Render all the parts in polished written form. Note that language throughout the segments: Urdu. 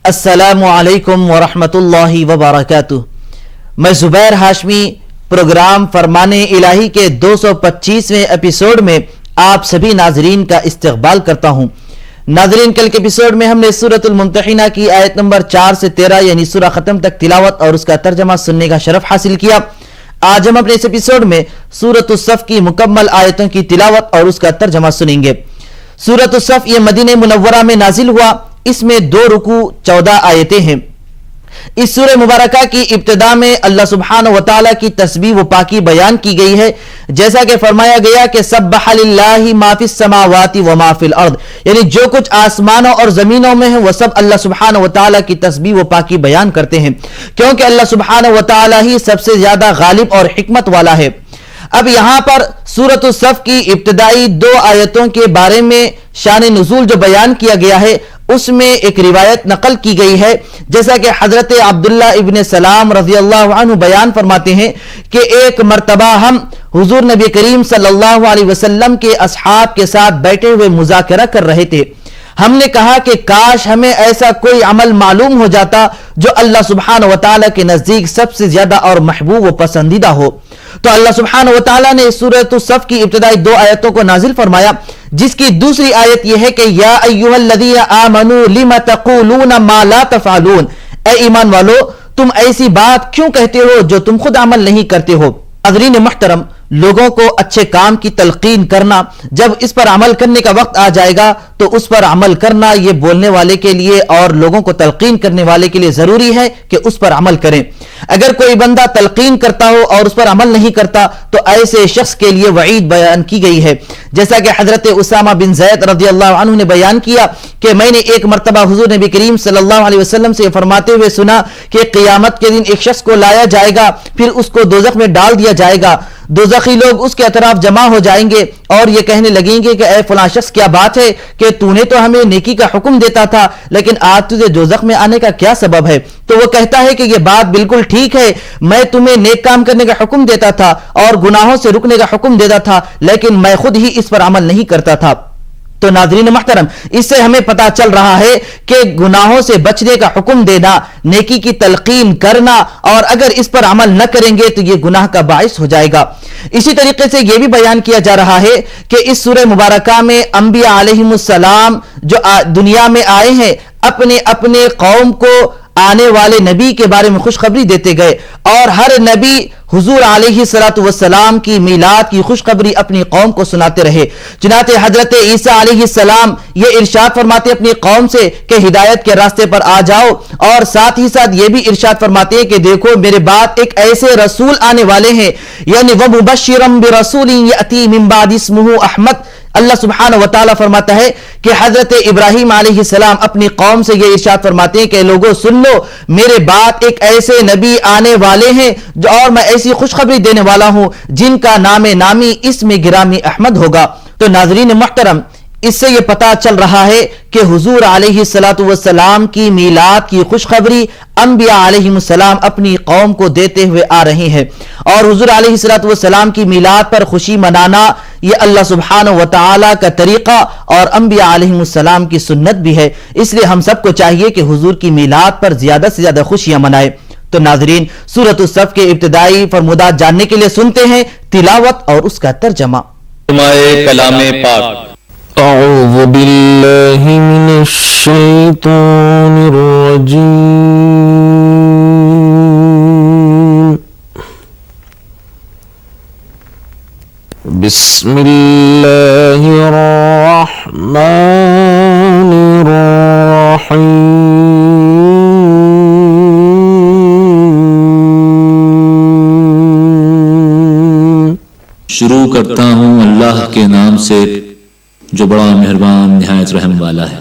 السلام علیکم ورحمۃ اللہ وبرکاتہ۔ میں زبیر ہاشمی پروگرام فرمان الہی کے 225ویں ایپیسوڈ میں آپ سبھی ناظرین کا استقبال کرتا ہوں۔ ناظرین، کل کے ایپیسوڈ میں ہم نے سورۃ الممتحنہ کی آیت نمبر 4 سے 13 یعنی سورہ ختم تک تلاوت اور اس کا ترجمہ سننے کا شرف حاصل کیا۔ آج ہم اپنے اس ایپیسوڈ میں سورۃ الصف کی مکمل آیتوں کی تلاوت اور اس کا ترجمہ سنیں گے۔ سورۃ الصف یہ مدینہ منورہ میں نازل ہوا، اس میں 2 رکوع 14 آیتیں ہیں۔ اس سورہ مبارکہ کی ابتدا میں اللہ سبحانہ وتعالی کی تسبیح و پاکی بیان کی گئی ہے، جیسا کہ فرمایا گیا کہ سبح للہ ما فی السماوات و ما فی الارض، یعنی جو کچھ آسمانوں اور زمینوں میں ہے وہ سب اللہ سبحانہ وتعالی کی تسبیح و پاکی بیان کرتے ہیں، کیونکہ اللہ سبحانہ وتعالی ہی سب سے زیادہ غالب اور حکمت والا ہے۔ اب یہاں پر سورۃ الصف کی ابتدائی 2 آیتوں کے بارے میں شان نزول جو بیان کیا گیا ہے، اس میں ایک روایت نقل کی گئی ہے، جیسا کہ حضرت عبداللہ ابن سلام رضی اللہ عنہ بیان فرماتے ہیں کہ ایک مرتبہ ہم حضور نبی کریم صلی اللہ علیہ وسلم کے اصحاب کے ساتھ بیٹھے ہوئے مذاکرہ کر رہے تھے۔ ہم نے کہا کہ کاش ہمیں ایسا کوئی عمل معلوم ہو جاتا جو اللہ سبحانہ وتعالی کے نزدیک سب سے زیادہ اور محبوب و پسندیدہ ہو۔ تو اللہ سبحانہ وتعالی نے سورۃ الصف کی ابتدائی 2 آیتوں کو نازل فرمایا، جس کی دوسری آیت یہ ہے کہ یا ایھا الذین آمنوا لم تقولون ما لا تفعلون، اے ایمان والو تم ایسی بات کیوں کہتے ہو جو تم خود عمل نہیں کرتے ہو۔ ناظرین محترم، لوگوں کو اچھے کام کی تلقین کرنا، جب اس پر عمل کرنے کا وقت آ جائے گا تو اس پر عمل کرنا یہ بولنے والے کے لیے اور لوگوں کو تلقین کرنے والے کے لیے ضروری ہے کہ اس پر عمل کریں۔ اگر کوئی بندہ تلقین کرتا ہو اور اس پر عمل نہیں کرتا تو ایسے شخص کے لیے وعید بیان کی گئی ہے، جیسا کہ حضرت اسامہ بن زید رضی اللہ عنہ نے بیان کیا کہ میں نے ایک مرتبہ حضور نبی کریم صلی اللہ علیہ وسلم سے فرماتے ہوئے سنا کہ قیامت کے دن ایک شخص کو لایا جائے گا، پھر اس کو دوزخ میں ڈال دیا جائے گا، دوزخی لوگ اس کے اطراف جمع ہو جائیں گے اور یہ کہنے لگیں گے کہ اے فلاں شخص کیا بات ہے کہ تو نے تو ہمیں نیکی کا حکم دیتا تھا لیکن آج تجھے دوزخ میں آنے کا کیا سبب ہے؟ تو وہ کہتا ہے کہ یہ بات بالکل ٹھیک ہے، میں تمہیں نیک کام کرنے کا حکم دیتا تھا اور گناہوں سے رکنے کا حکم دیتا تھا لیکن میں خود ہی اس پر عمل نہیں کرتا تھا۔ تو ناظرین محترم، اس سے ہمیں پتا چل رہا ہے کہ گناہوں سے بچنے کا حکم دینا، نیکی کی تلقین کرنا اور اگر اس پر عمل نہ کریں گے تو یہ گناہ کا باعث ہو جائے گا۔ اسی طریقے سے یہ بھی بیان کیا جا رہا ہے کہ اس سورہ مبارکہ میں انبیاء علیہم السلام جو دنیا میں آئے ہیں اپنے اپنے قوم کو آنے والے نبی کے بارے میں خوشخبری دیتے گئے اور ہر نبی حضور علیہ الصلوۃ والسلام کی میلاد کی خوشخبری اپنی قوم کو سناتے رہے۔ چنانچہ حضرت عیسیٰ علیہ السلام یہ ارشاد فرماتے اپنی قوم سے کہ ہدایت کے راستے پر آ جاؤ، اور ساتھ ہی ساتھ یہ بھی ارشاد فرماتے ہیں کہ دیکھو میرے بعد ایک ایسے رسول آنے والے ہیں، یعنی وَمُبَشِّرًا بِرَسُولٍ يَأْتِي مِن بَعْدِ اسْمُهُ احمد۔ اللہ سبحانہ وتعالی فرماتا ہے کہ حضرت ابراہیم علیہ السلام اپنی قوم سے یہ ارشاد فرماتے ہیں کہ لوگوں سن لو، میرے بعد ایک ایسے نبی آنے والے ہیں اور میں ایسی خوشخبری دینے والا ہوں جن کا نام نامی اسم گرامی احمد ہوگا۔ تو ناظرین محترم، اس سے یہ پتا چل رہا ہے کہ حضور علیہ الصلوۃ والسلام کی میلاد کی خوشخبری انبیاء علیہ السلام اپنی قوم کو دیتے ہوئے آ رہے ہیں، اور حضور علیہ الصلوۃ والسلام کی میلاد پر خوشی منانا یہ اللہ سبحانہ وتعالی کا طریقہ اور انبیاء علیہ السلام کی سنت بھی ہے، اس لیے ہم سب کو چاہیے کہ حضور کی میلاد پر زیادہ سے زیادہ خوشیاں منائیں۔ تو ناظرین، سورۃ الصف کے ابتدائی فرمودات جاننے کے لیے سنتے ہیں تلاوت اور اس کا ترجمہ۔ کلام پاک۔ اعوذ باللہ من الشیطان الرجیم، بسم اللہ الرحمن الرحیم۔ شروع کرتا ہوں اللہ کے نام سے جو بڑا مہربان نہایت رحم والا ہے۔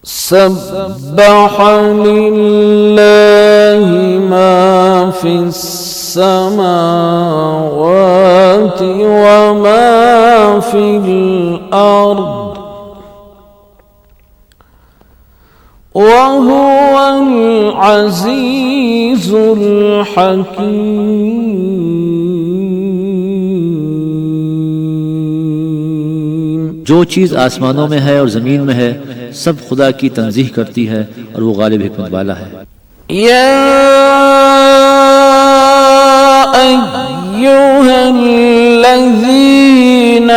سبح للہ ما فی السماوات وما فی الارض وهو العزیز الحکیم۔ جو چیز آسمانوں میں ہے اور زمین میں ہے سب خدا کی تنزیح کرتی ہے اور وہ غالب حکمت والا ہے۔ يا أيها الذين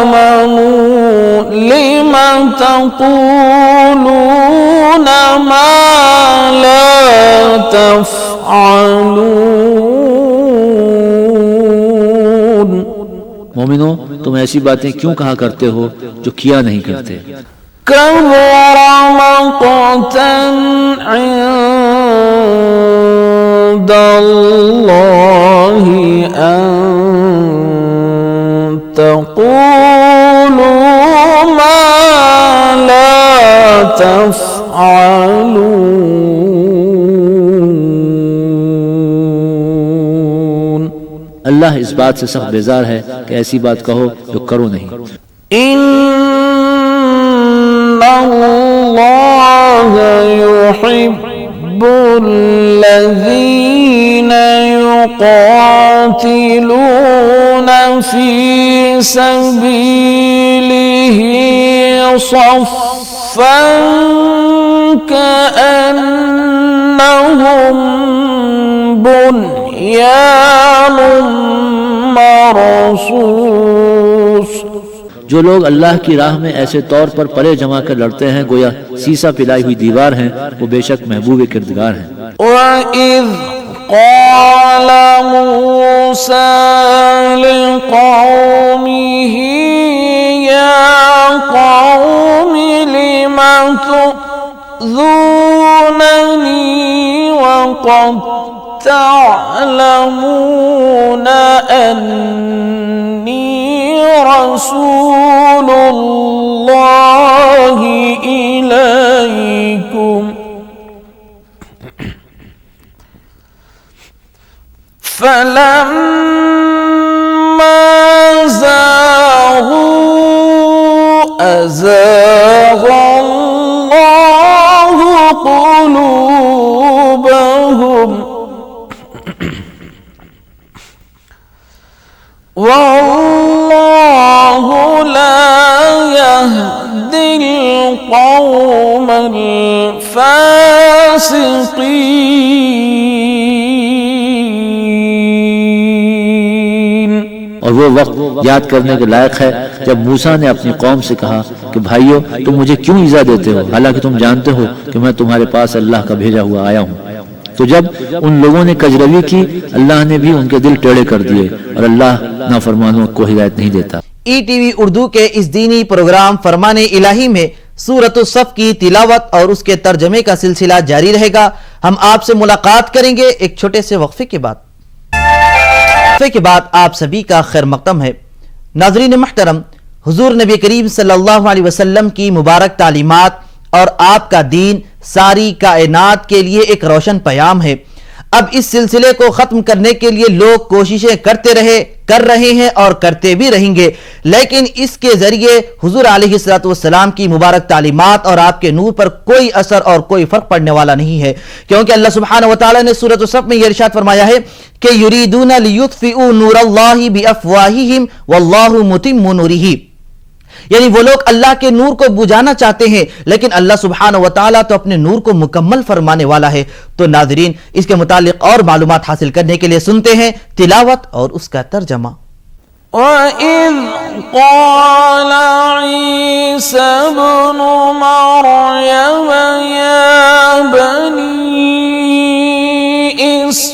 آمنوا لم تقولون ما لا تفعلون۔ مومنو تم ایسی باتیں کیوں کہا کرتے ہو جو کیا نہیں کرتے؟ كبر مقتا عند الله أن تقولوا ما لا تفعلون۔ اللہ اس بات سے سخت بیزار ہے کہ ایسی بات کہو جو کرو نہیں۔ الله يحب الذين يقاتلون في سبيله صفا كأنهم بنيان مرصوص۔ جو لوگ اللہ کی راہ میں ایسے طور پر پلے جما کر لڑتے ہیں گویا سیسا پلائی ہوئی دیوار ہیں، وہ بے شک محبوب کردگار ہیں۔ وَإِذْ قَالَ مُوسَى لِقَوْمِهِ يَا قَوْمِ لِمَ تُؤْذُونَنِي وَقَدْ تَعْلَمُونَ أَنِّي رسول الله إليكم فلما زاغوا أزاغ الله قلوبهم والله لا يهدي القوم الفاسقين۔ اور وہ وقت یاد کرنے کے لائق ہے جب موسیٰ نے اپنی قوم سے کہا کہ بھائیو تم مجھے کیوں ایذا دیتے ہو حالانکہ تم جانتے ہو کہ میں تمہارے پاس اللہ کا بھیجا ہوا آیا ہوں۔ تو جب ان لوگوں نے کجروی کی اللہ نے بھی ان کے دل ٹیڑھے کر دیے اور اللہ نافرمانوں کو ہدایت نہیں دیتا۔ ای ٹی وی اردو کے اس دینی پروگرام فرمان الہی میں سورۃ الصف کی تلاوت اور اس کے ترجمے کا سلسلہ جاری رہے گا۔ ہم آپ سے ملاقات کریں گے ایک چھوٹے سے وقفے کے بعد۔ وقفے کے بعد آپ سبھی کا خیر مقدم ہے۔ ناظرین محترم، حضور نبی کریم صلی اللہ علیہ وسلم کی مبارک تعلیمات اور آپ کا دین ساری کائنات کے لیے ایک روشن پیام ہے۔ اب اس سلسلے کو ختم کرنے کے لیے لوگ کوششیں کر رہے ہیں اور کرتے بھی رہیں گے، لیکن اس کے ذریعے حضور علیہ السلام کی مبارک تعلیمات اور آپ کے نور پر کوئی اثر اور کوئی فرق پڑنے والا نہیں ہے، کیونکہ اللہ سبحانہ وتعالی نے سورۃ الصف میں یہ ارشاد فرمایا ہے کہ یریدون لیطفئوا نور اللہ بافواہہم واللہ متم نورہ، یعنی وہ لوگ اللہ کے نور کو بجھانا چاہتے ہیں لیکن اللہ سبحانہ وتعالی تو اپنے نور کو مکمل فرمانے والا ہے۔ تو ناظرین، اس کے متعلق اور معلومات حاصل کرنے کے لیے سنتے ہیں تلاوت اور اس کا ترجمہ۔ وَإِذْ قَالَ عِيسَى ابْنُ مَرْيَمَ يَا بَنِي إِسْرَائِيلَ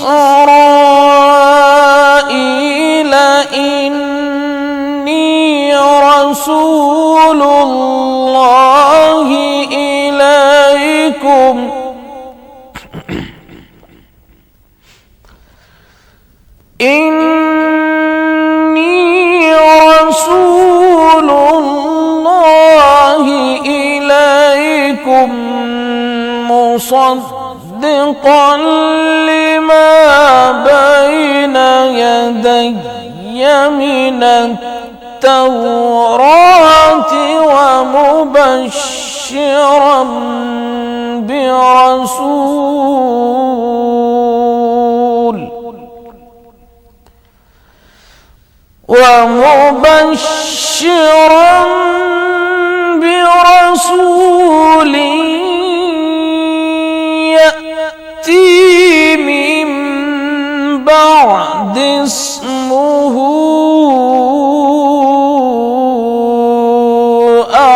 رسول الله إليكم إني رسول الله إليكم مصدقا لما بين يدي من التوراة ومبشرا ومبشرا برسول يأتي من بعد اسمه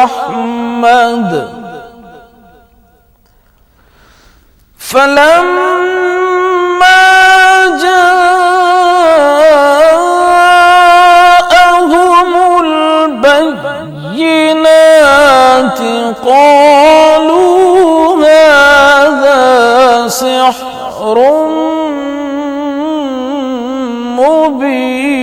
أحمد فلما جاءهم البينات قالوا هذا سحر مبين।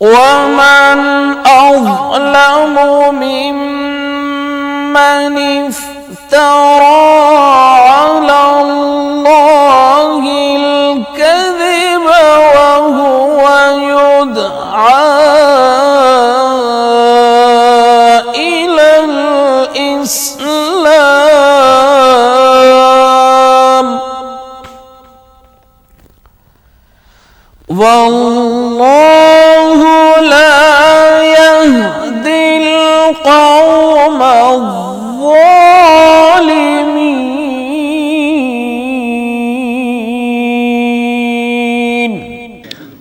ومن أظلم ممن افترى على الله الكذب وهو يدعى إلى الإسلام والله لا يهدي القوم الظالمين।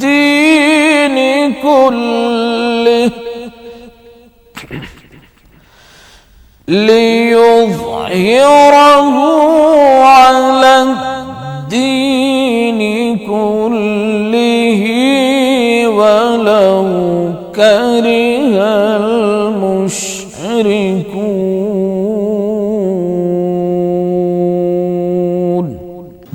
الدين كله ليظهره على الدين كله ولو كره المشركون।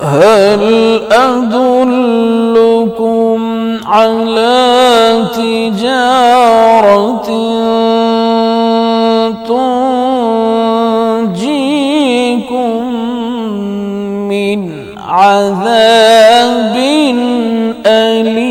هل أدلكم على تجارة تنجيكم من عذاب أليم।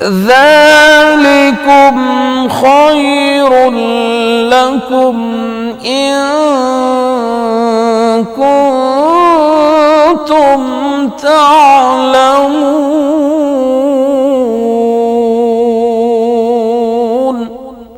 ذلكم خير لكم إن كنتم تعلمون।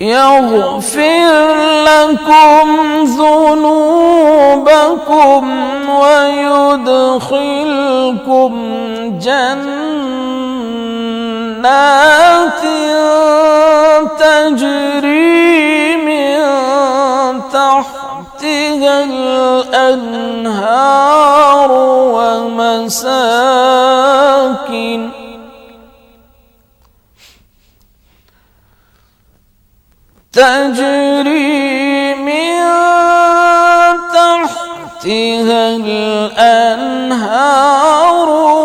يغفر لكم ذنوبكم ويدخلكم جنات تجري من تحتها الأنهار تجري من تحتها الأنهار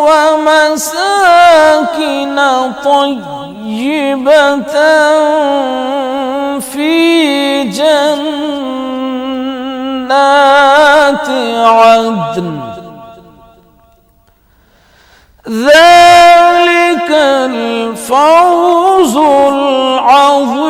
ومساكن طيبة في جنات عدن ذلك الفوز العظيم।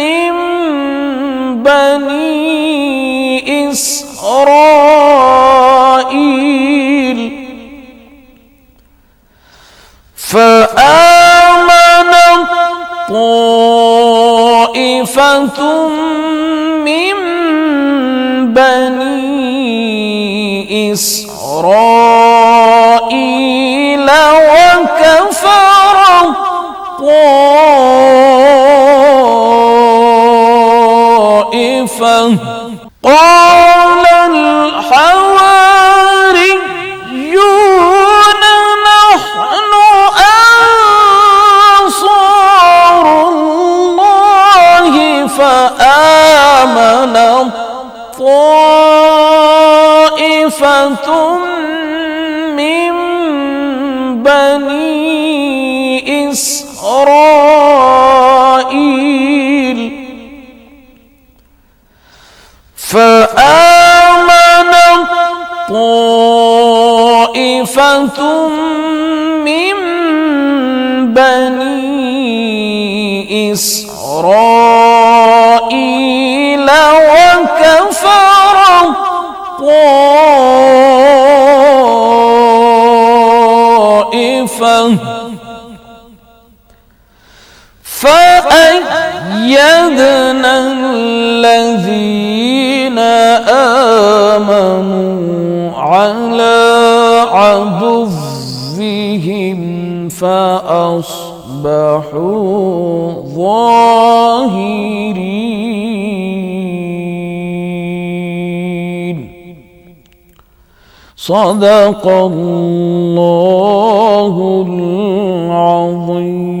من بني إسرائيل فآمنت طائفة من بني إسرائيل وكفرت طائفة قال الحواريون نحن أنصار الله فآمنت طائفة من بني إسرائيل فآمنت طائفة من بني إسرائيل وكفرت طائفة فأيدنا الذين آمنوا على عدوهم فأصبحوا ظاهرين. صدق الله العظيم.